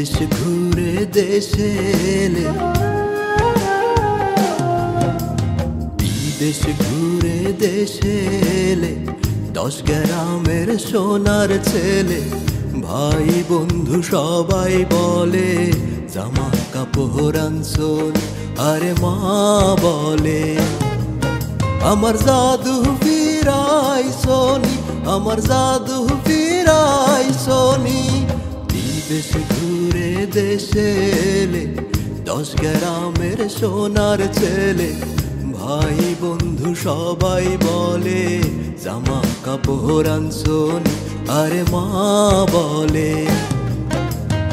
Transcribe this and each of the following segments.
বিদেশ ঘুরে দেশে এলে, বিদেশ ঘুরে দেশে এলে, 10 গ্রামের সোনার ছেলে। ভাই বন্ধু সবাই বলে জামা কাপড় আনছুন, আরে মা বলে আমার জাদু ফিরাই সোনি, আমার জাদু ফিরাই সোনি। বিদেশ ঘুরে দেশে এলে, 10 গ্রামের সোনার ছেলে। ভাই বন্ধু সবাই বলে জামা কাপড় আনছুন, আরে মা বলে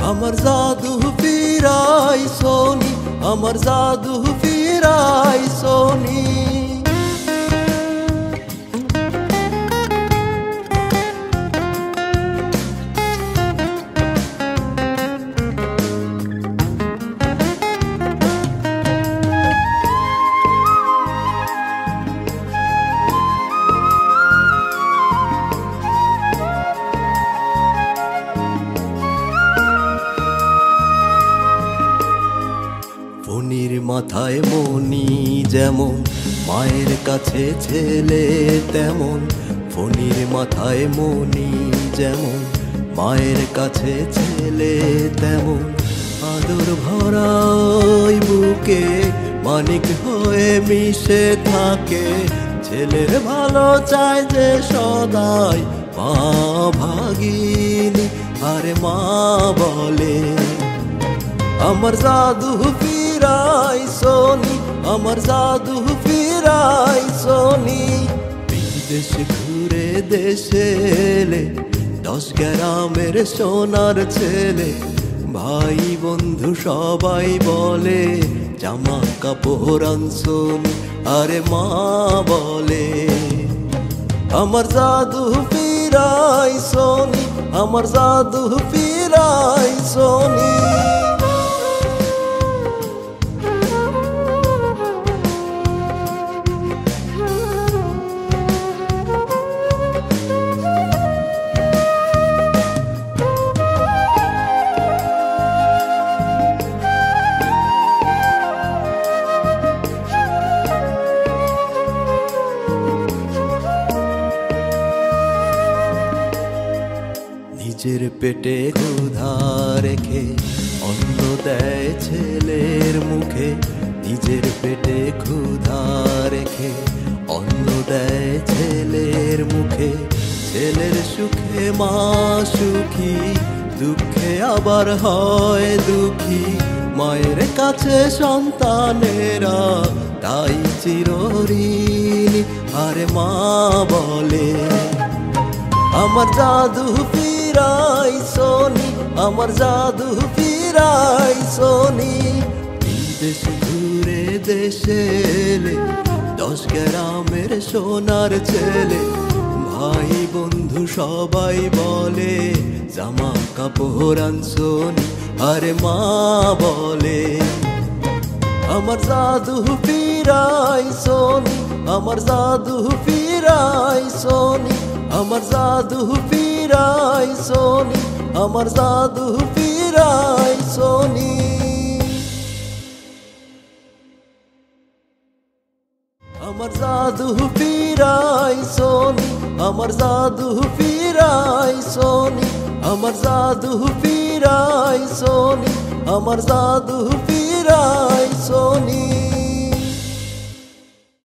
আমার জাদু ফিরাই সোনি, আমার জাদু ফিরাই সোনি। ফণির মাথায় মণি যেমন, মায়ের কাছে ছেলে তেমন। ফণির মাথায় মণি যেমন, মায়ের কাছে ছেলে তেমন। আদর ভরা ওই বুকে মানিক হয়ে মিশে থাকে। ছেলের ভালো চায় যে সদাই মা ভাগিনী, আরে মা বলে আমার জাদু ফিরাই সোনি, আমার জাদু ফিরাই সোনি। বিদেশ ঘুরে দেশে এলে, 10 গ্রামের সোনার ছেলে। ভাই বন্ধু সবাই বলে জামা কাপড় আনছুন, আরে মা বলে আমার জাদু ফিরাই সোনি, আমার জাদু ফিরাই সোনি। নিজের পেটে ক্ষুধা রেখে অন্ন দেয় ছেলের মুখে। নিজের পেটে ক্ষুধা রেখে অন্ন দেয় ছেলের মুখে। ছেলের সুখে মা সুখী, দুঃখে আবার হয় দুঃখী। মায়ের কাছে সন্তানেরা তাই চিরঋণী, আরে মা বলে আমার জাদু ফিরাই সোনি, আমার জাদু ফিরাই সোনি। বিদেশ ঘুরে দেশে এলে, 10 গ্রামের সোনার ছেলে। ভাই বন্ধু সবাই বলে জামা কাপড় আনছুন, আরে মা বলে আমার জাদু ফিরাই সোনি, আমার জাদু ফিরাই সোনি, আমার জাদু ফিরাই সোনি, আমার জাদু ফিরাই সোনি। আমার জাদু ফিরাই সোনি, আমার জাদু ফিরাই সোনি, আমার জাদু ফিরাই সোনি, আমার জাদু ফিরাই সোনি।